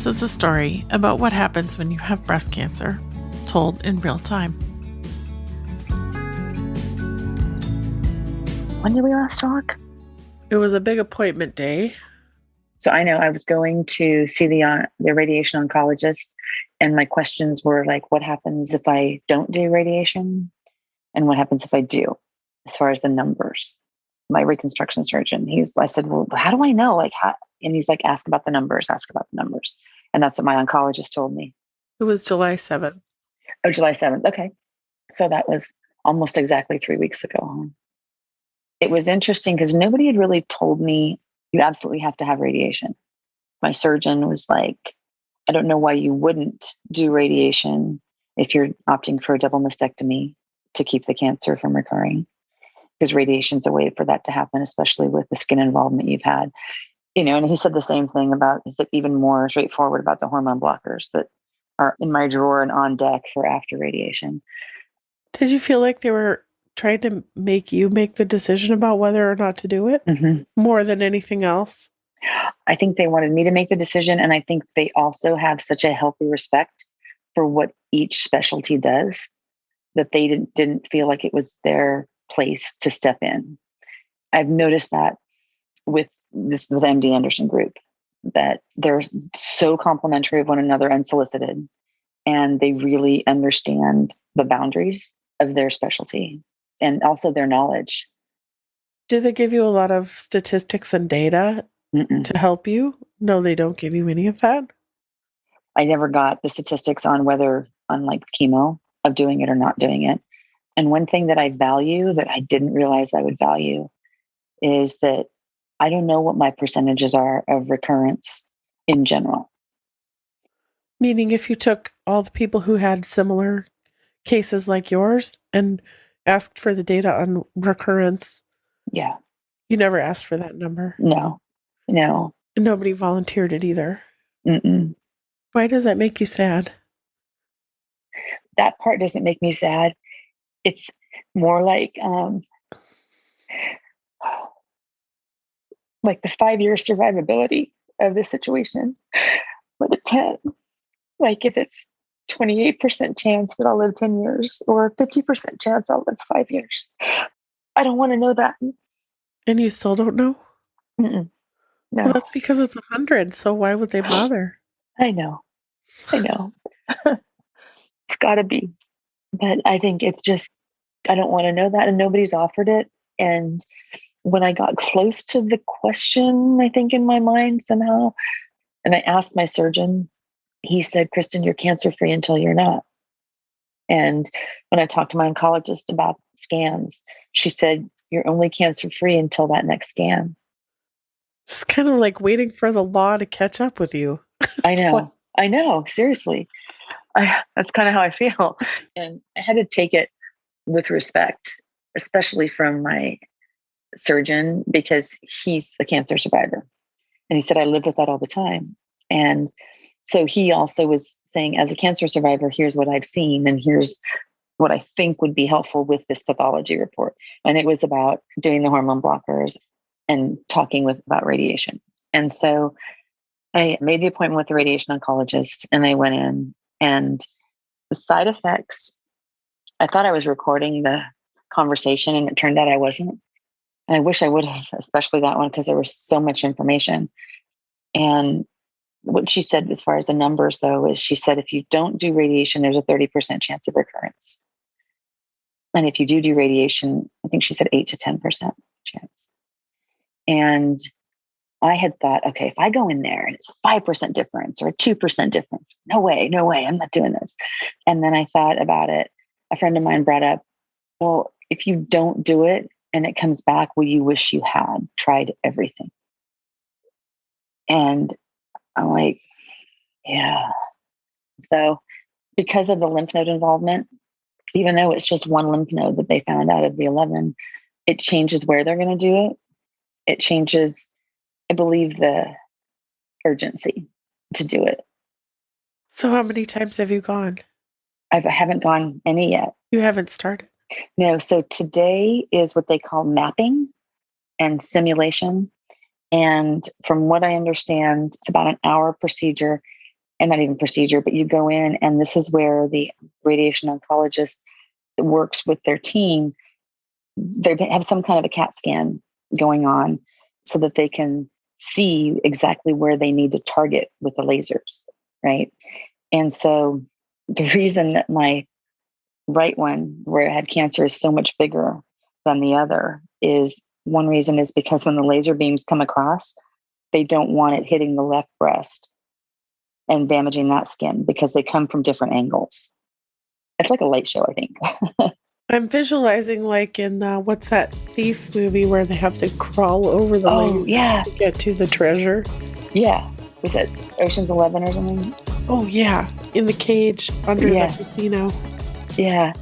This is a story about what happens when you have breast cancer, told in real time. When did we last talk? It was a big appointment day. So I know I was going to see the radiation oncologist, and my questions were like, what happens if I don't do radiation? And what happens if I do, as far as the numbers? My reconstruction surgeon, I said, well, how do I know? And he's like, ask about the numbers. And that's what my oncologist told me. It was July 7th. Oh, July 7th. Okay. So that was almost exactly 3 weeks ago. It was interesting because nobody had really told me you absolutely have to have radiation. My surgeon was like, I don't know why you wouldn't do radiation if you're opting for a double mastectomy to keep the cancer from recurring, because radiation's a way for that to happen, especially with the skin involvement you've had. And he said the same thing is it even more straightforward about the hormone blockers that are in my drawer and on deck for after radiation. Did you feel like they were trying to make you make the decision about whether or not to do it more than anything else? I think they wanted me to make the decision. And I think they also have such a healthy respect for what each specialty does that they didn't feel like it was their place to step in. I've noticed that with MD Anderson group, that they're so complimentary of one another unsolicited, and they really understand the boundaries of their specialty and also their knowledge. Do they give you a lot of statistics and data to help you? No, they don't give you any of that. I never got the statistics on like chemo, of doing it or not doing it. And one thing that I value that I didn't realize I would value is that I don't know what my percentages are of recurrence in general. Meaning if you took all the people who had similar cases like yours and asked for the data on recurrence. Yeah. You never asked for that number. No. Nobody volunteered it either. Mm-mm. Why does that make you sad? That part doesn't make me sad. It's more like the 5-year survivability of the situation, or the 10. Like if it's 28% chance that I'll live 10 years or 50% chance I'll live 5 years. I don't want to know that. And you still don't know? Mm-mm. No. Well, that's because it's 100. So why would they bother? I know. It's got to be. But I think it's just, I don't want to know that. And nobody's offered it. And when I got close to the question, I think in my mind somehow, and I asked my surgeon, he said, Kristen, you're cancer free until you're not. And when I talked to my oncologist about scans, she said, you're only cancer free until that next scan. It's kind of like waiting for the law to catch up with you. I know. Seriously. That's kind of how I feel. And I had to take it with respect, especially from my surgeon, because he's a cancer survivor. And he said, I live with that all the time. And so he also was saying, as a cancer survivor, here's what I've seen, and here's what I think would be helpful with this pathology report. And it was about doing the hormone blockers and talking about radiation. And so I made the appointment with the radiation oncologist, and I went in, and the side effects, I thought I was recording the conversation, and it turned out I wasn't. And I wish I would have, especially that one, because there was so much information. And what she said as far as the numbers, though, is she said, if you don't do radiation, there's a 30% chance of recurrence. And if you do radiation, I think she said 8 to 10% chance. And I had thought, okay, if I go in there and it's a 5% difference or a 2% difference, no way, I'm not doing this. And then I thought about it. A friend of mine brought up, well, if you don't do it and it comes back, will you wish you had tried everything? And I'm like, yeah. So because of the lymph node involvement, even though it's just one lymph node that they found out of the 11, it changes where they're going to do it. It changes, I believe, the urgency to do it. So how many times have you gone? I haven't gone any yet. You haven't started? No. So today is what they call mapping and simulation. And from what I understand, it's about an hour procedure. and not even procedure, but you go in, and this is where the radiation oncologist works with their team. They have some kind of a CAT scan going on so that they can see exactly where they need to target with the lasers, right? And so the reason that my right one, where I had cancer, is so much bigger than the other is one reason is because when the laser beams come across, they don't want it hitting the left breast and damaging that skin because they come from different angles. It's like a light show, I think. I'm visualizing like in what's that thief movie where they have to crawl over the Oh, lasers yeah. to get to the treasure. Yeah. Was it Ocean's 11 or something? Oh yeah, in the cage under Yeah. the casino. Yeah.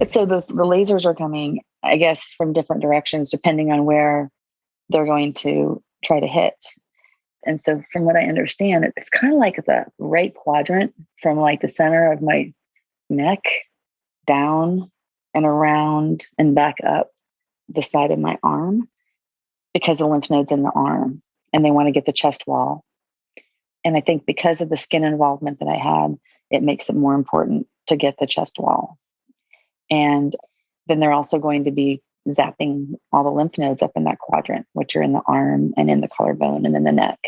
But so the lasers are coming, I guess, from different directions depending on where they're going to try to hit. And so from what I understand, it's kind of like the right quadrant from like the center of my neck down and around and back up the side of my arm because the lymph node's in the arm and they want to get the chest wall. And I think because of the skin involvement that I had, it makes it more important to get the chest wall. And then they're also going to be zapping all the lymph nodes up in that quadrant, which are in the arm and in the collarbone and in the neck.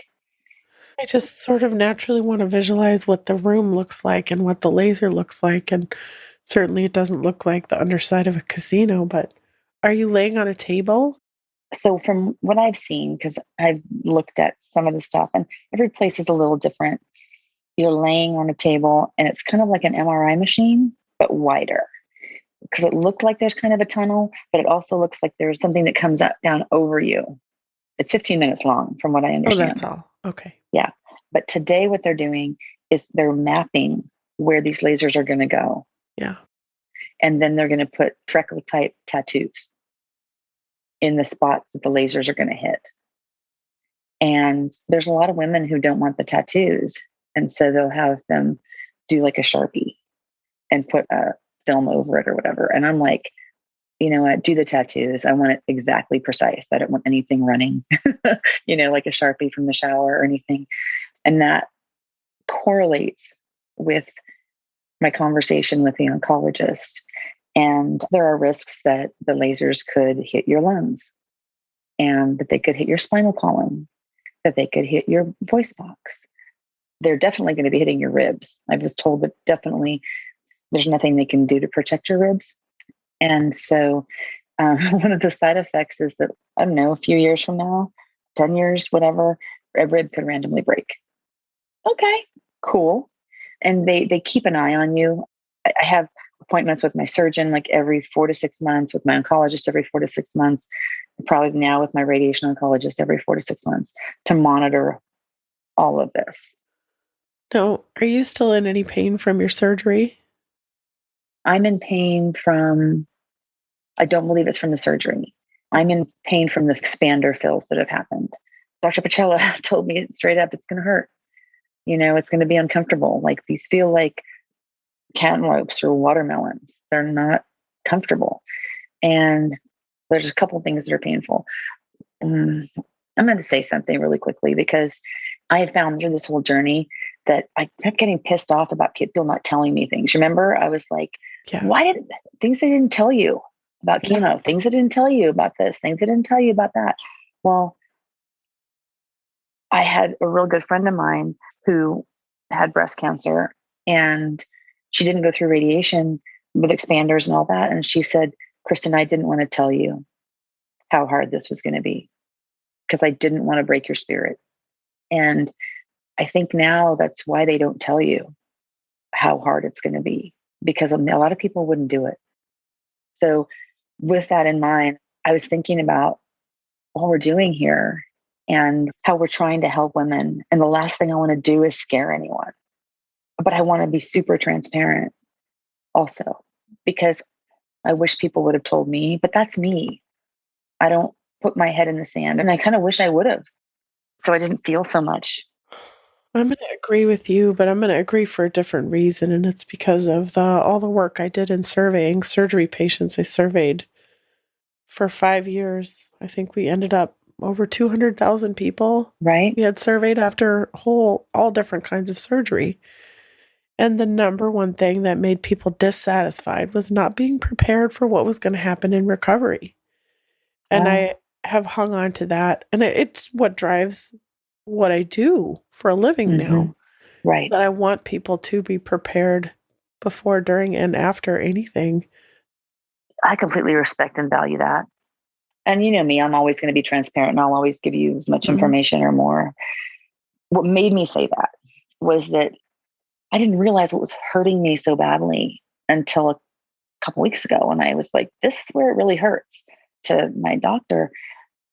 I just sort of naturally want to visualize what the room looks like and what the laser looks like. And certainly it doesn't look like the underside of a casino, but are you laying on a table? So from what I've seen, because I've looked at some of the stuff and every place is a little different. You're laying on a table and it's kind of like an MRI machine, but wider. Because it looked like there's kind of a tunnel, but it also looks like there's something that comes up down over you. It's 15 minutes long from what I Oh, understand. that's all. Okay. Yeah. But today what they're doing is they're mapping where these lasers are going to go. Yeah. And then they're going to put freckle type tattoos in the spots that the lasers are going to hit. And there's a lot of women who don't want the tattoos. And so they'll have them do like a Sharpie and put a film over it or whatever. And I'm like, you know what, do the tattoos. I want it exactly precise. I don't want anything running, like a Sharpie from the shower or anything. And that correlates with my conversation with the oncologist. And there are risks that the lasers could hit your lungs and that they could hit your spinal column, that they could hit your voice box. They're definitely going to be hitting your ribs. I was told that definitely there's nothing they can do to protect your ribs. And so one of the side effects is that, I don't know, a few years from now, 10 years, whatever, a rib could randomly break. Okay, cool. And they keep an eye on you. I have appointments with my surgeon like every 4 to 6 months, with my oncologist every 4 to 6 months, probably now with my radiation oncologist every 4 to 6 months to monitor all of this. Now, are you still in any pain from your surgery? I'm in pain from, I don't believe it's from the surgery. I'm in pain from the expander fills that have happened. Dr. Pachella told me straight up, it's going to hurt. It's going to be uncomfortable. Like these feel like cantaloupes or watermelons. They're not comfortable. And there's a couple things that are painful. I'm going to say something really quickly because I have found through this whole journey that I kept getting pissed off about people not telling me things. Remember, I was like, why did things they didn't tell you about chemo, things they didn't tell you about this, things they didn't tell you about that. Well, I had a real good friend of mine who had breast cancer and she didn't go through radiation with expanders and all that. And she said, Kristen, I didn't want to tell you how hard this was going to be because I didn't want to break your spirit. And I think now that's why they don't tell you how hard it's going to be, because a lot of people wouldn't do it. So with that in mind, I was thinking about what we're doing here and how we're trying to help women. And the last thing I want to do is scare anyone. But I want to be super transparent also, because I wish people would have told me, but that's me. I don't put my head in the sand, and I kind of wish I would have. So I didn't feel so much. I'm going to agree with you, but I'm going to agree for a different reason. And it's because of all the work I did in surveying surgery patients. I surveyed for 5 years. I think we ended up over 200,000 people Right. we had surveyed after all different kinds of surgery. And the number one thing that made people dissatisfied was not being prepared for what was going to happen in recovery. And Wow. I have hung on to that. And it's what drives what I do for a living Hmm. now, Right. that I want people to be prepared before, during, and after anything. I completely respect and value that. And you know me, I'm always going to be transparent and I'll always give you as much Mhm. information or more. What made me say that was that I didn't realize what was hurting me so badly until a couple weeks ago when I was like, this is where it really hurts, to my doctor.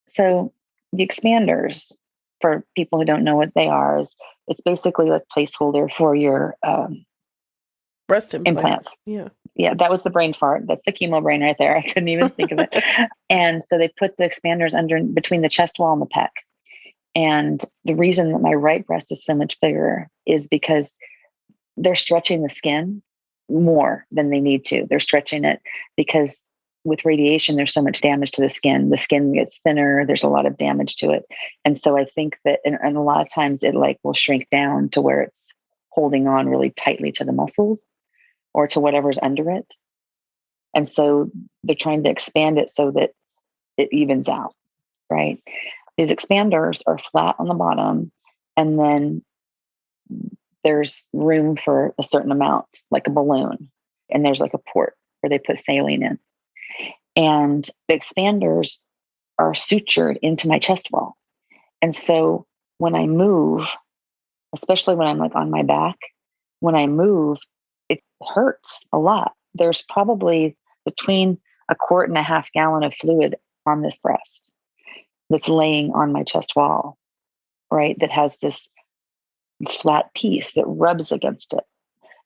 So the expanders, for people who don't know what they are, is it's basically a placeholder for your Breast implant. implants. Yeah. Yeah, that was the brain fart. That's the chemo brain right there. I couldn't even think of it. And so they put the expanders under between the chest wall and the pec. And the reason that my right breast is so much bigger is because they're stretching the skin more than they need to. They're stretching it because with radiation, there's so much damage to the skin. The skin gets thinner. There's a lot of damage to it. And so I think that, and a lot of times it like will shrink down to where it's holding on really tightly to the muscles or to whatever's under it. And so they're trying to expand it so that it evens out, right? These expanders are flat on the bottom, and then there's room for a certain amount, like a balloon, and there's like a port where they put saline in. And the expanders are sutured into my chest wall. And so when I move, especially when I'm like on my back, when I move, it hurts a lot. There's probably between a quart and a half gallon of fluid on this breast that's laying on my chest wall, right? That has this flat piece that rubs against it.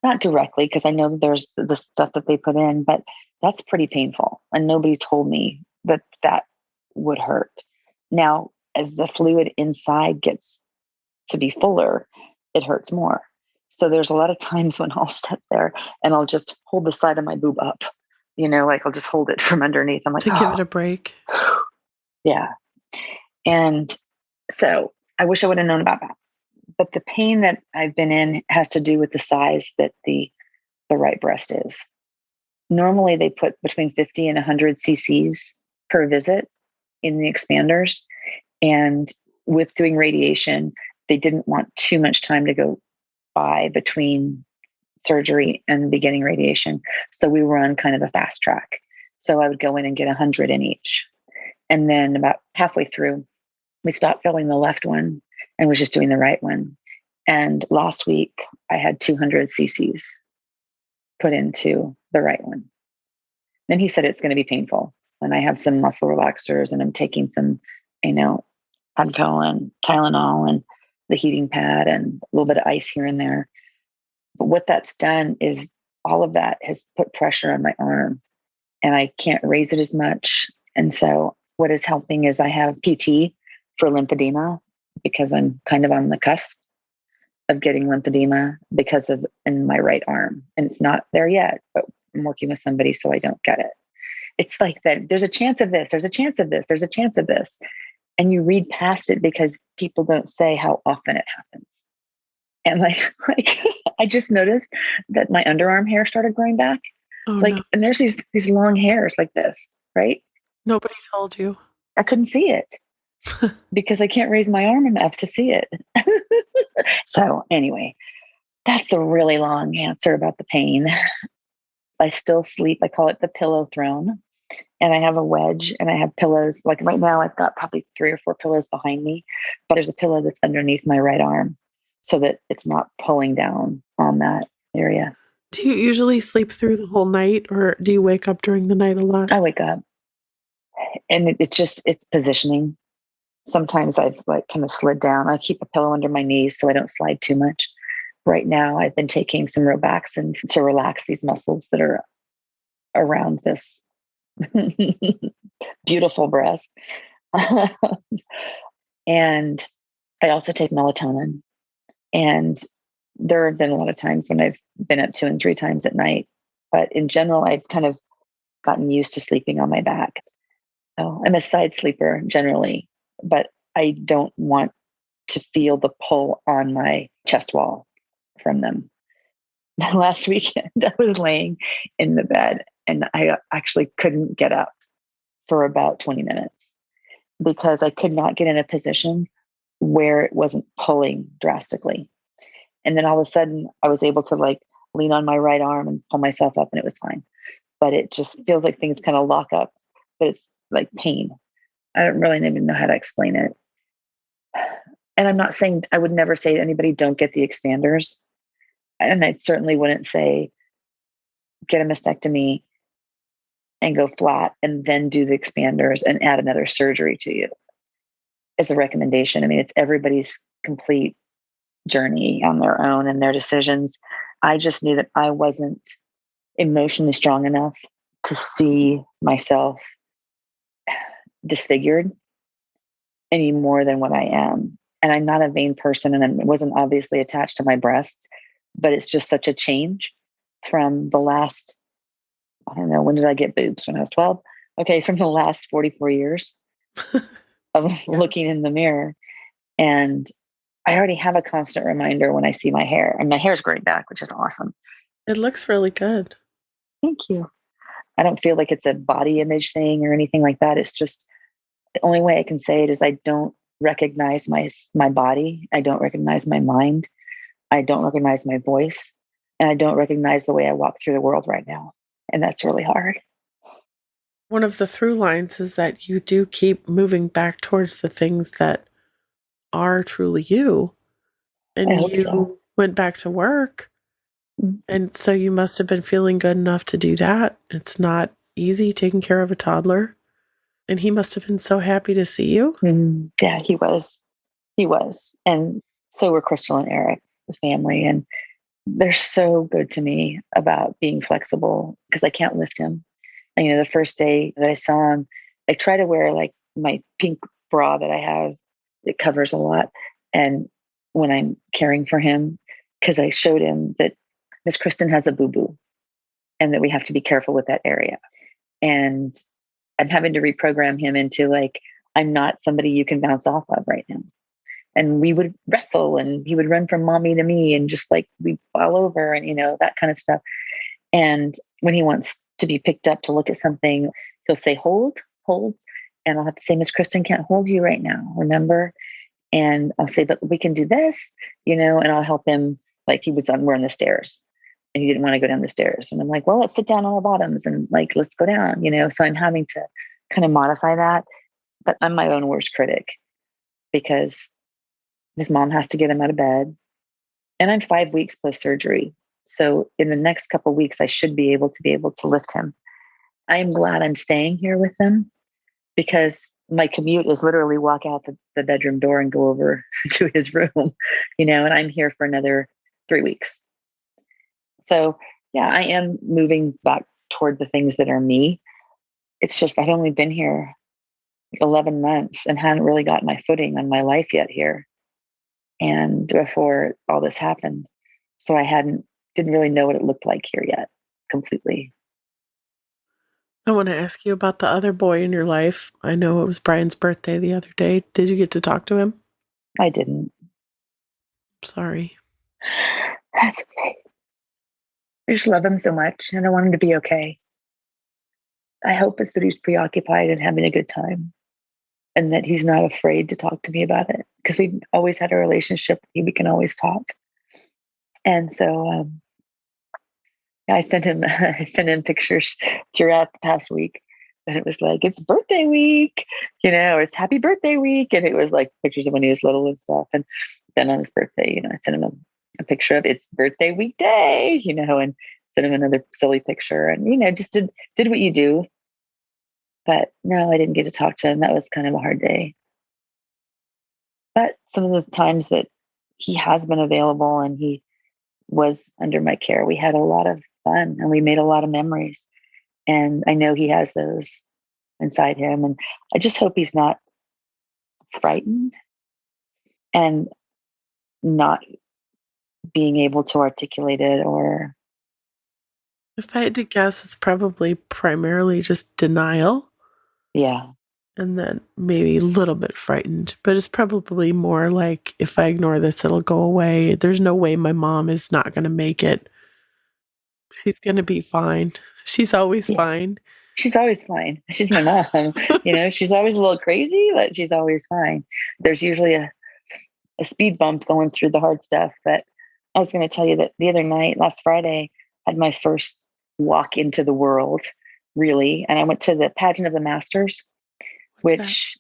Not directly, because I know that there's the stuff that they put in, but that's pretty painful. And nobody told me that that would hurt. Now, as the fluid inside gets to be fuller, it hurts more. So there's a lot of times when I'll sit there and I'll just hold the side of my boob up, like I'll just hold it from underneath. I'm like, To give oh, it a break. yeah. And so I wish I would have known about that. But the pain that I've been in has to do with the size that the right breast is. Normally, they put between 50 and 100 cc's per visit in the expanders. And with doing radiation, they didn't want too much time to go by between surgery and beginning radiation. So we were on kind of a fast track. So I would go in and get 100 in each. And then about halfway through, we stopped filling the left one and was just doing the right one. And last week, I had 200 cc's put into the right one. Then he said it's going to be painful. And I have some muscle relaxers and I'm taking some, you know, Advil and Tylenol and the heating pad and a little bit of ice here and there. But what that's done is all of that has put pressure on my arm and I can't raise it as much. And so what is helping is I have PT for lymphedema because I'm kind of on the cusp of getting lymphedema because of in my right arm. And it's not there yet, but I'm working with somebody so I don't get it. It's like that there's a chance of this, there's a chance of this, there's a chance of this. And you read past it because people don't say how often it happens. And like I just noticed that my underarm hair started growing back. Oh, no. Like, and there's these long hairs like this, right? Nobody told you. I couldn't see it because I can't raise my arm enough to see it. So anyway, that's a really long answer about the pain. I still sleep. I call it the pillow throne. And I have a wedge and I have pillows. Like right now, I've got probably 3 or 4 pillows behind me, but there's a pillow that's underneath my right arm so that it's not pulling down on that area. Do you usually sleep through the whole night, or do you wake up during the night a lot? I wake up and it's positioning. Sometimes I've like kind of slid down. I keep a pillow under my knees so I don't slide too much. Right now, I've been taking some Robaxin to relax these muscles that are around this beautiful breast. And I also take melatonin. And there have been a lot of times when I've been up 2 and 3 times at night. But in general, I've kind of gotten used to sleeping on my back. So I'm a side sleeper generally. but I don't want to feel the pull on my chest wall from them. Last weekend, I was laying in the bed and I actually couldn't get up for about 20 minutes because I could not get in a position where it wasn't pulling drastically. And then all of a sudden, I was able to like lean on my right arm and pull myself up, and it was fine. But it just feels like things kind of lock up, but it's like pain. I don't really even know how to explain it. And I'm not saying, I would never say to anybody, don't get the expanders. And I certainly wouldn't say, get a mastectomy and go flat and then do the expanders and add another surgery to you as a recommendation. I mean, it's everybody's complete journey on their own and their decisions. I just knew that I wasn't emotionally strong enough to see myself disfigured any more than what I am. And I'm not a vain person, and I wasn't obviously attached to my breasts, but it's just such a change from the last, I don't know, when did I get boobs? When I was 12? Okay, from the last 44 years of Yeah. looking in the mirror. And I already have a constant reminder when I see my hair, and my hair's growing back, which is awesome. It looks really good. Thank you. I don't feel like it's a body image thing or anything like that. It's just the only way I can say it is I don't recognize my body. I don't recognize my mind. I don't recognize my voice, and I don't recognize the way I walk through the world right now. And that's really hard. One of the through lines is that you do keep moving back towards the things that are truly you. I And hope so. you went back to work. Mm. And so you must have been feeling good enough to do that. It's not easy taking care of a toddler. And he must have been so happy to see you. Yeah, he was. He was. And so were Crystal and Eric, the family. And they're so good to me about being flexible because I can't lift him. And, the first day that I saw him, I try to wear like my pink bra that I have, it covers a lot. And when I'm caring for him, because I showed him that Miss Kristen has a boo boo and that we have to be careful with that area. And I'm having to reprogram him into like, I'm not somebody you can bounce off of right now. And we would wrestle and he would run from mommy to me and just like we fall over and, that kind of stuff. And when he wants to be picked up to look at something, he'll say, hold. And I'll have to say, Miss Kristen can't hold you right now, remember? And I'll say, but we can do this, and I'll help him. Like we're on the stairs and he didn't want to go down the stairs. And I'm like, well, let's sit down on our bottoms and like, let's go down, So I'm having to kind of modify that. But I'm my own worst critic because his mom has to get him out of bed. And I'm 5 weeks post surgery. So in the next couple of weeks, I should be able to lift him. I am glad I'm staying here with them because my commute is literally walk out the bedroom door and go over to his room, and I'm here for another 3 weeks. So yeah, I am moving back toward the things that are me. It's just I've only been here 11 months and hadn't really got my footing on my life yet here. And before all this happened. So I didn't really know what it looked like here yet completely. I want to ask you about the other boy in your life. I know it was Brian's birthday the other day. Did you get to talk to him? I didn't. Sorry. That's okay. I just love him so much and I want him to be okay. I hope it's that he's preoccupied and having a good time and that he's not afraid to talk to me about it because we've always had a relationship. We can always talk. And so I sent him I sent him pictures throughout the past week. And it was like, it's birthday week, it's happy birthday week. And it was like pictures of when he was little and stuff. And then on his birthday, I sent him a picture of it's birthday week day, and sent him another silly picture and, just did what you do. But no, I didn't get to talk to him. That was kind of a hard day. But some of the times that he has been available and he was under my care, we had a lot of fun and we made a lot of memories. And I know he has those inside him. And I just hope he's not frightened and not being able to articulate it or. If I had to guess, it's probably primarily just denial. Yeah. and then maybe a little bit frightened. But it's probably more like if I ignore this, it'll go away. There's no way my mom is not going to make it. She's going to be fine. She's always Yeah. fine. She's always fine. She's my mom. She's always a little crazy, but she's always fine. There's usually a speed bump going through the hard stuff. But I was going to tell you that the other night, last Friday, I had my first walk into the world, really. And I went to the pageant of the Masters, What's that? which,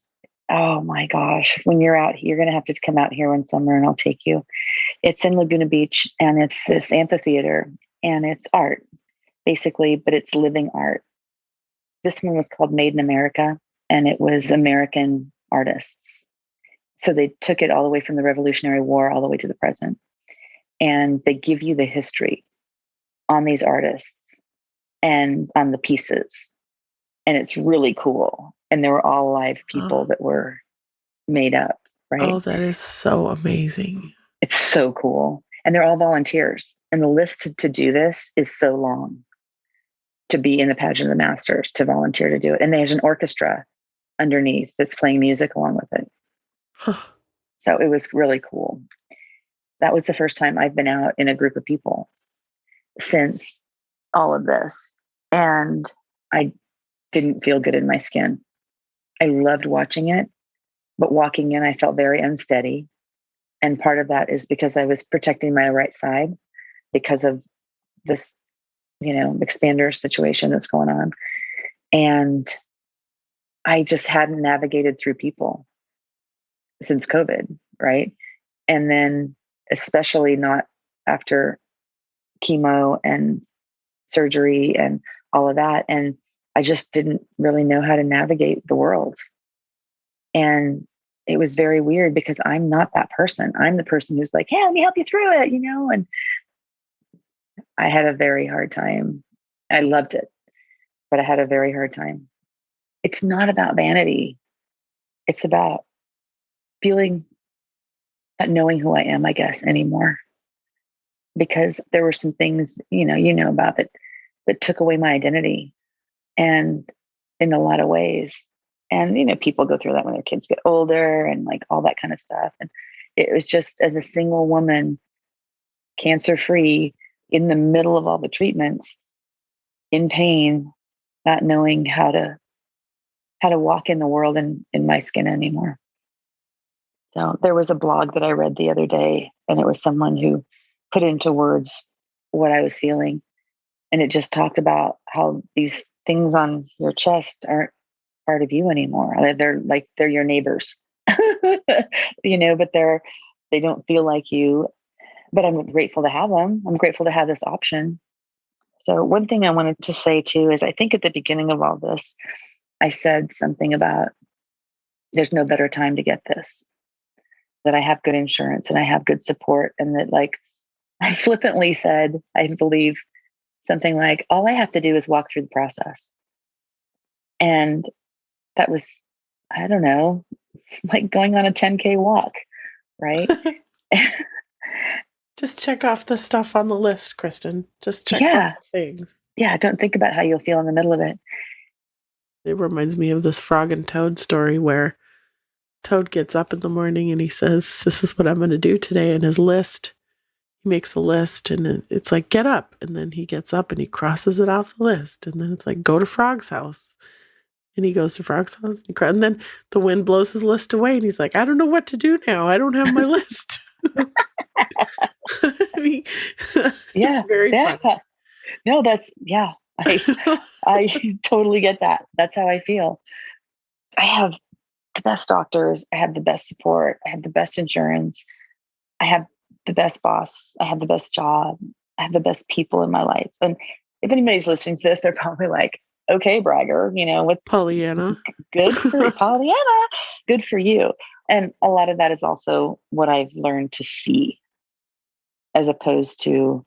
oh my gosh, when you're out, you're going to have to come out here one summer and I'll take you. It's in Laguna Beach and it's this amphitheater and it's art, basically, but it's living art. This one was called Made in America and it was American artists. So they took it all the way from the Revolutionary War all the way to the present. And they give you the history on these artists and on the pieces. And it's really cool. And they were all live people Oh, that were made up, oh, right? that is so amazing. It's so cool. And they're all volunteers. And the list to do this is so long, to be in the pageant of the Masters, to volunteer to do it. And there's an orchestra underneath that's playing music along with it. Huh. So it was really cool. That was the first time I've been out in a group of people since all of this. And I didn't feel good in my skin. I loved watching it, but walking in, I felt very unsteady. And part of that is because I was protecting my right side because of this, expander situation that's going on. And I just hadn't navigated through people since COVID, right? And then, especially not after chemo and surgery and all of that. And I just didn't really know how to navigate the world. And it was very weird because I'm not that person. I'm the person who's like, hey, let me help you through it, and I had a very hard time. I loved it, but I had a very hard time. It's not about vanity. It's about feeling, not knowing who I am, I guess, anymore. Because there were some things, about that took away my identity and in a lot of ways. And, people go through that when their kids get older and like all that kind of stuff. And it was just as a single woman, cancer free, in the middle of all the treatments, in pain, not knowing how to walk in the world in my skin anymore. So there was a blog that I read the other day, and it was someone who put into words what I was feeling. And it just talked about how these things on your chest aren't part of you anymore. They're your neighbors, but they don't feel like you. But I'm grateful to have them. I'm grateful to have this option. So one thing I wanted to say too is I think at the beginning of all this, I said something about there's no better time to get this, that I have good insurance and I have good support. And that like I flippantly said, I believe something like, all I have to do is walk through the process. And that was, I don't know, like going on a 10K walk, right? Just check off the stuff on the list, Kristen. Just check off Yeah. the things. Yeah. Don't think about how you'll feel in the middle of it. It reminds me of this frog and toad story where Toad gets up in the morning and he says, this is what I'm going to do today. And his list, he makes a list and it's like, get up. And then he gets up and he crosses it off the list. And then it's like, go to Frog's house. And he goes to Frog's house and then the wind blows his list away. And he's like, I don't know what to do now. I don't have my list. he, it's Yeah. very Yeah. funny. No, yeah. I totally get that. That's how I feel. I have the best doctors. I have the best support. I have the best insurance. I have the best boss. I have the best job. I have the best people in my life. And if anybody's listening to this, they're probably like, okay, bragger, what's Pollyanna. good for you, Pollyanna, good for you. And a lot of that is also what I've learned to see, as opposed to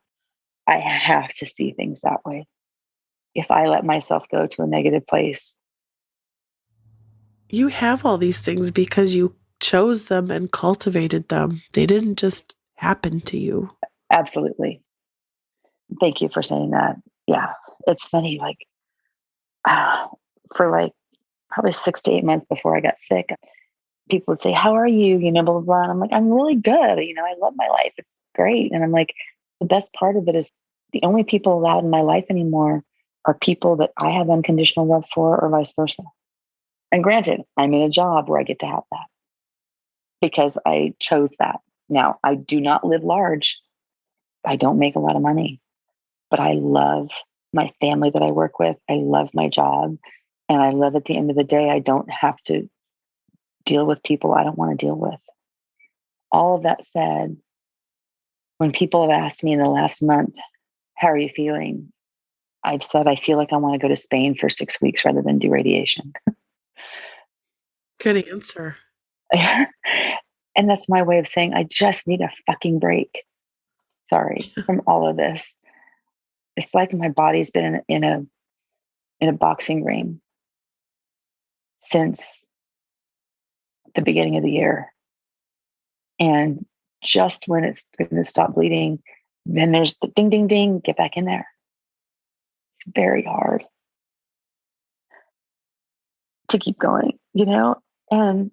I have to see things that way. If I let myself go to a negative place. You have all these things because you chose them and cultivated them. They didn't just happen to you. Absolutely. Thank you for saying that. Yeah. It's funny, like, for like probably 6 to 8 months before I got sick, people would say, "How are you?" Blah, blah, blah. And I'm like, "I'm really good. I love my life. It's great." And I'm like, the best part of it is the only people allowed in my life anymore are people that I have unconditional love for, or vice versa. And granted, I'm in a job where I get to have that because I chose that. Now, I do not live large. I don't make a lot of money, but I love my family that I work with. I love my job. And I love at the end of the day, I don't have to deal with people I don't want to deal with. All of that said, when people have asked me in the last month, "How are you feeling?" I've said, "I feel like I want to go to Spain for 6 weeks rather than do radiation." Good answer. And that's my way of saying, I just need a fucking break. Sorry, from all of this. It's like my body's been in a boxing ring since the beginning of the year. And just when it's going to stop bleeding, then there's the ding, ding, ding, get back in there. It's very hard to keep going. And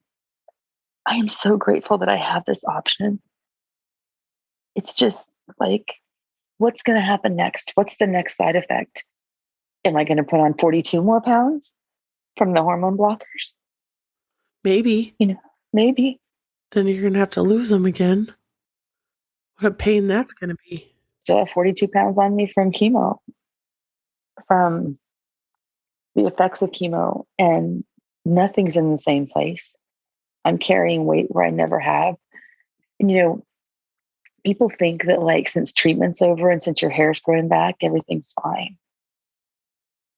I am so grateful that I have this option. It's just like, what's going to happen next? What's the next side effect? Am I going to put on 42 more pounds from the hormone blockers? Maybe. Maybe. Then you're going to have to lose them again. What a pain that's going to be. Still have 42 pounds on me from chemo, from the effects of chemo, and nothing's in the same place. I'm carrying weight where I never have. And people think that like since treatment's over and since your hair's growing back, everything's fine.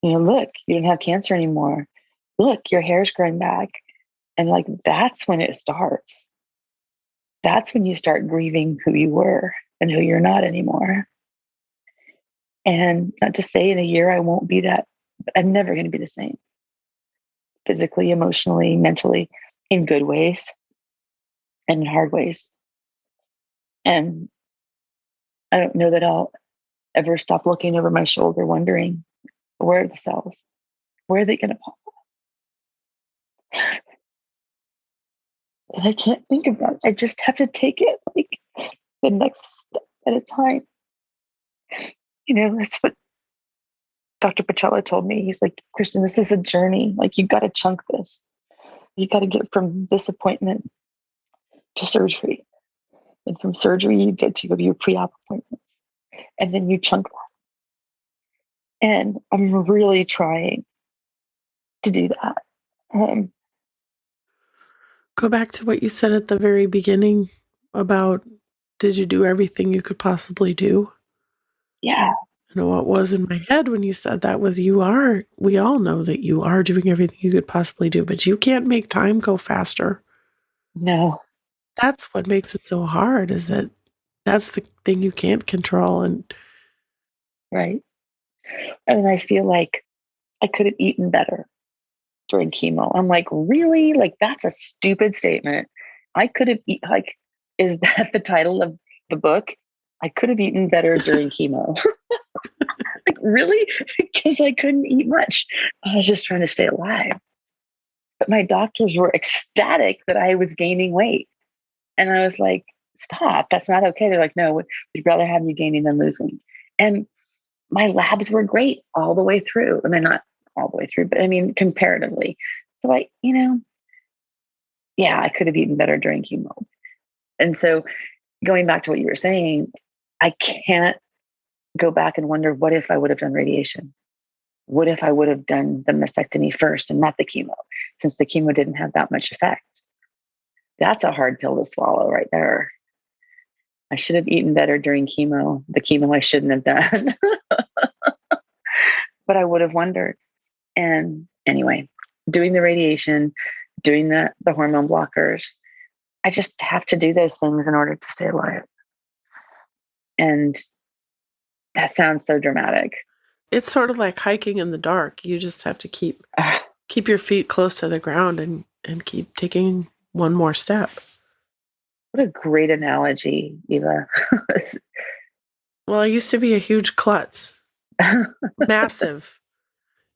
Look, you don't have cancer anymore. Look, your hair's growing back. And like that's when it starts. That's when you start grieving who you were and who you're not anymore. And not to say in a year I won't be that, but I'm never going to be the same. Physically, emotionally, mentally, in good ways and in hard ways. And I don't know that I'll ever stop looking over my shoulder wondering, where are the cells? Where are they going to pop? And I can't think of that. I just have to take it like the next step at a time. That's what Dr. Pachella told me. He's like, "Kristen, this is a journey. Like, you've got to chunk this. You got to get from this appointment to surgery. And from surgery, you get to go to your pre-op appointments. And then you chunk that." And I'm really trying to do that. Go back to what you said at the very beginning about, did you do everything you could possibly do? Yeah. What was in my head when you said that was, we all know that you are doing everything you could possibly do, but you can't make time go faster. No. That's what makes it so hard, is that that's the thing you can't control. And Right. And I feel like I could have eaten better during chemo. I'm like, really? Like, that's a stupid statement. I could have like, is that the title of the book? I could have eaten better during chemo. Like, really? Because I couldn't eat much. I was just trying to stay alive. But my doctors were ecstatic that I was gaining weight. And I was like, stop, that's not okay. They're like, no, we'd rather have you gaining than losing. And my labs were great all the way through. I mean, not all the way through, but I mean, comparatively. So yeah, I could have eaten better during chemo. And so going back to what you were saying, I can't go back and wonder, what if I would have done radiation? What if I would have done the mastectomy first and not the chemo, since the chemo didn't have that much effect? That's a hard pill to swallow right there. I should have eaten better during chemo, the chemo I shouldn't have done. But I would have wondered. And anyway, doing the radiation, doing the hormone blockers, I just have to do those things in order to stay alive. And that sounds so dramatic. it's sort of like hiking in the dark. You just have to keep your feet close to the ground and keep taking one more step. What a great analogy, Eva. Well, I used to be a huge klutz, massive.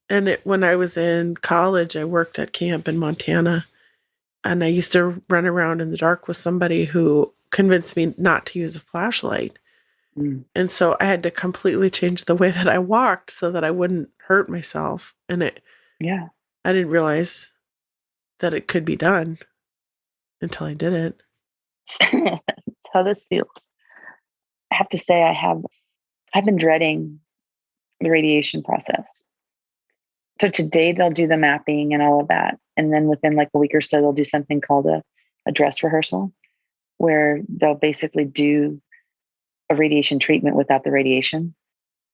And when I was in college, I worked at camp in Montana, and I used to run around in the dark with somebody who convinced me not to use a flashlight. Mm. And so I had to completely change the way that I walked so that I wouldn't hurt myself. And Yeah. I didn't realize that it could be done until I did it. That's how this feels. I have to say, I've been dreading the radiation process. So today they'll do the mapping and all of that. And then within like a week or so, they'll do something called a dress rehearsal where they'll basically do a radiation treatment without the radiation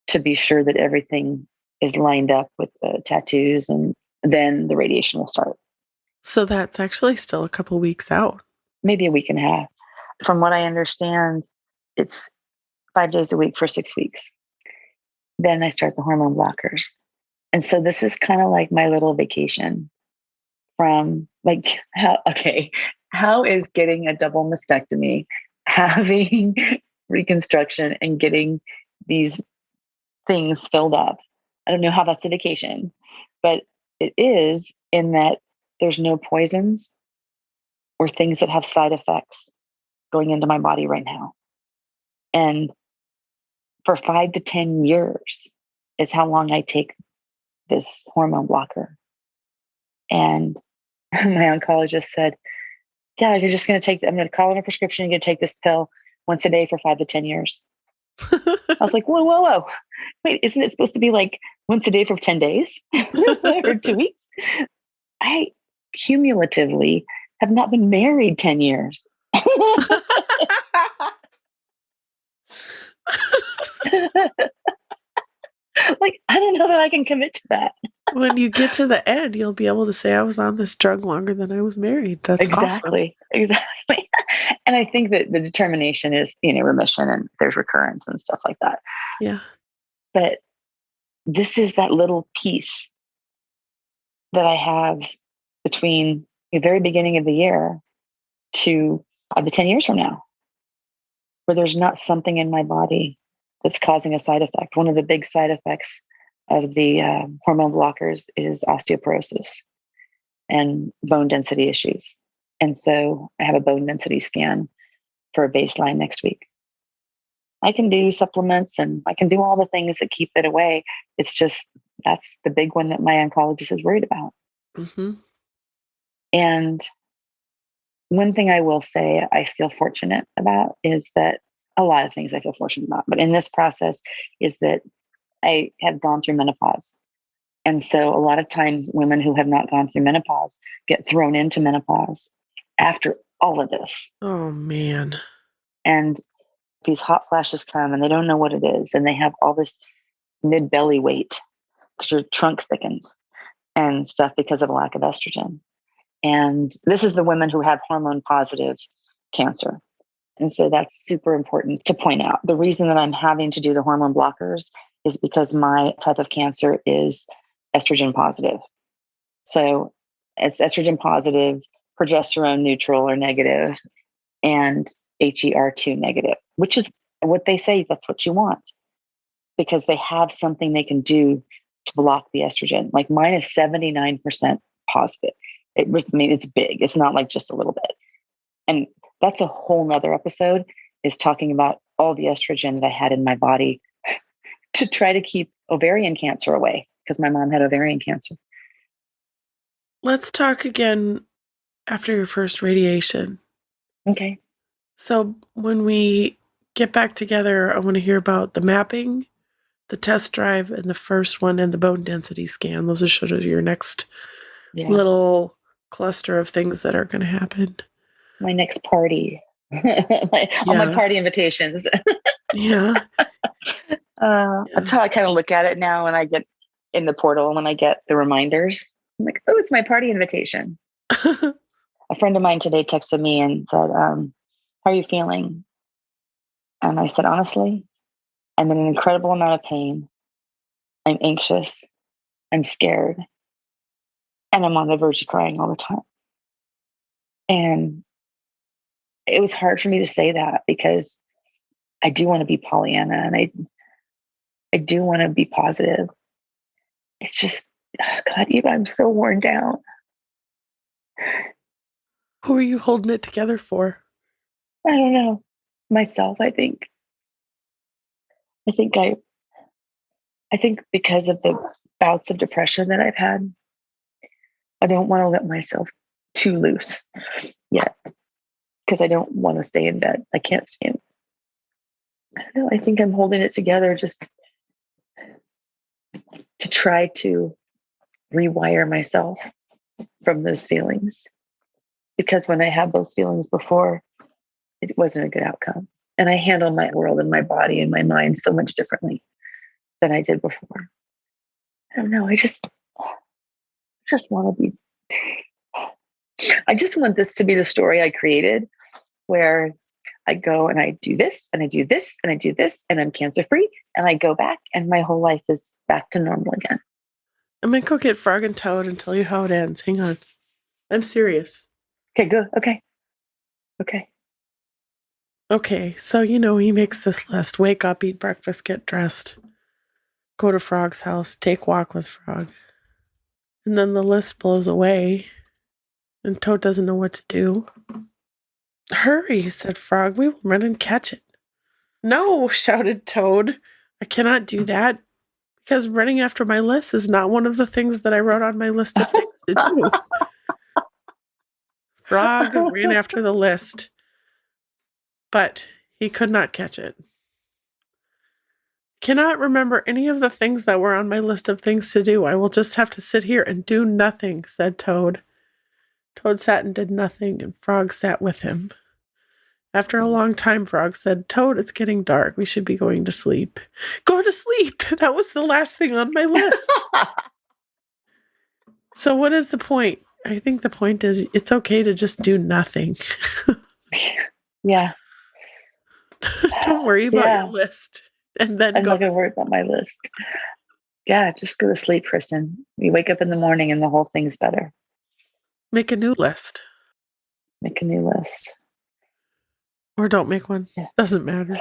to be sure that everything is lined up with the tattoos, and then the radiation will start. So that's actually still a couple weeks out. Maybe a week and a half. From what I understand, it's 5 days a week for 6 weeks. Then I start the hormone blockers. And so this is kind of like my little vacation from like how is getting a double mastectomy, having reconstruction and getting these things filled up. I don't know how that's a vacation, but it is in that there's no poisons or things that have side effects going into my body right now. And for 5 to 10 years is how long I take this hormone blocker. And my oncologist said, yeah, you're just going to I'm going to call in a prescription. You're going to take this pill once a day for 5 to 10 years. I was like, whoa, whoa, whoa. Wait, isn't it supposed to be like once a day for 10 days or 2 weeks? I cumulatively have not been married 10 years. Like, I don't know that I can commit to that. When you get to the end, you'll be able to say, I was on this drug longer than I was married. That's awesome. Exactly. And I think that the determination is, remission and there's recurrence and stuff like that. Yeah. But this is that little piece that I have between the very beginning of the year to 5 to 10 years from now, where there's not something in my body that's causing a side effect. One of the big side effects of the hormone blockers is osteoporosis and bone density issues. And so I have a bone density scan for a baseline next week. I can do supplements and I can do all the things that keep it away. It's just that's the big one that my oncologist is worried about. Mm-hmm. And one thing I will say I feel fortunate about is that a lot of things I feel fortunate about, but in this process is that I have gone through menopause. And so a lot of times women who have not gone through menopause get thrown into menopause after all of this. Oh, man. And these hot flashes come and they don't know what it is. And they have all this mid belly weight because your trunk thickens and stuff because of a lack of estrogen. And this is the women who have hormone positive cancer. And so that's super important to point out. The reason that I'm having to do the hormone blockers is because my type of cancer is estrogen positive. So it's estrogen positive, progesterone neutral or negative, and HER2 negative, which is what they say that's what you want because they have something they can do to block the estrogen. Like mine is 79% positive. It's big. It's not like just a little bit. And that's a whole nother episode is talking about all the estrogen that I had in my body to try to keep ovarian cancer away because my mom had ovarian cancer. Let's talk again after your first radiation. Okay. So when we get back together, I want to hear about the mapping, the test drive, and the first one, and the bone density scan. Those are sort of your next little cluster of things that are going to happen. My next party. All my party invitations. Yeah. That's how I kind of look at it now when I get in the portal and when I get the reminders. I'm like, oh, it's my party invitation. A friend of mine today texted me and said, how are you feeling? And I said, honestly, I'm in an incredible amount of pain. I'm anxious. I'm scared. And I'm on the verge of crying all the time. And it was hard for me to say that because I do want to be Pollyanna and I do want to be positive. It's just God, Eva, I'm so worn down. Who are you holding it together for? I don't know. Myself, I think. I think I I think because of the bouts of depression that I've had, I don't want to let myself too loose yet because I don't want to stay in bed. I can't stand. I don't know. I think I'm holding it together just to try to rewire myself from those feelings. Because when I had those feelings before, it wasn't a good outcome. And I handle my world and my body and my mind so much differently than I did before. I don't know. I just want to be, I just want this to be the story I created where I go and I do this and I do this and I do this and I'm cancer free and I go back and my whole life is back to normal again. I'm going to go get Frog and Toad and tell you how it ends. Hang on. I'm serious. Okay, good. Okay. Okay. Okay, so he makes this list. Wake up, eat breakfast, get dressed, go to Frog's house, take walk with Frog. And then the list blows away, and Toad doesn't know what to do. Hurry, said Frog. We will run and catch it. No, shouted Toad. I cannot do that, because running after my list is not one of the things that I wrote on my list of things to do. Frog ran after the list, but he could not catch it. Cannot remember any of the things that were on my list of things to do. I will just have to sit here and do nothing, said Toad. Toad sat and did nothing, and Frog sat with him. After a long time, Frog said, Toad, it's getting dark. We should be going to sleep. Go to sleep! That was the last thing on my list. So what is the point? I think the point is it's okay to just do nothing. Yeah. Don't worry about your list. And then I'm not going to worry about my list. Yeah, just go to sleep, Kristen. You wake up in the morning and the whole thing's better. Make a new list. Make a new list. Or don't make one. Yeah. Doesn't matter.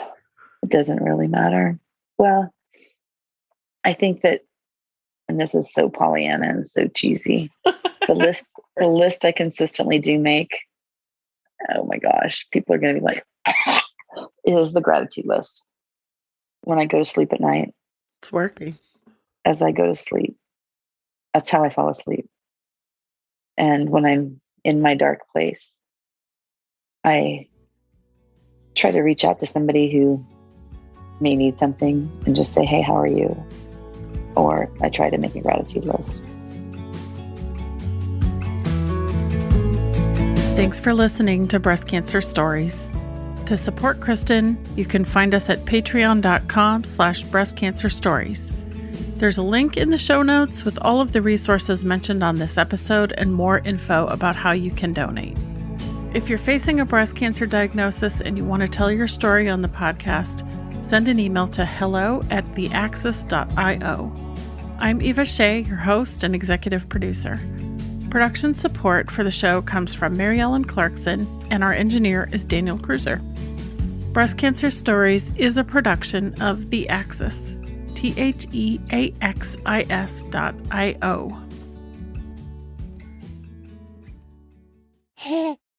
It doesn't really matter. Well, I think that, and this is so Pollyanna and so cheesy, the list I consistently do make, oh my gosh, people are going to be like, is the gratitude list. When I go to sleep at night. It's working. As I go to sleep. That's how I fall asleep. And when I'm in my dark place, I try to reach out to somebody who may need something and just say, hey, how are you? Or I try to make a gratitude list. Thanks for listening to Breast Cancer Stories. To support Kristen, you can find us at patreon.com/breastcancerstories. There's a link in the show notes with all of the resources mentioned on this episode and more info about how you can donate. If you're facing a breast cancer diagnosis and you want to tell your story on the podcast, send an email to hello@theaxis.io. I'm Eva Shea, your host and executive producer. Production support for the show comes from Mary Ellen Clarkson, and our engineer is Daniel Cruiser. Breast Cancer Stories is a production of The Axis, THEAXIS.io.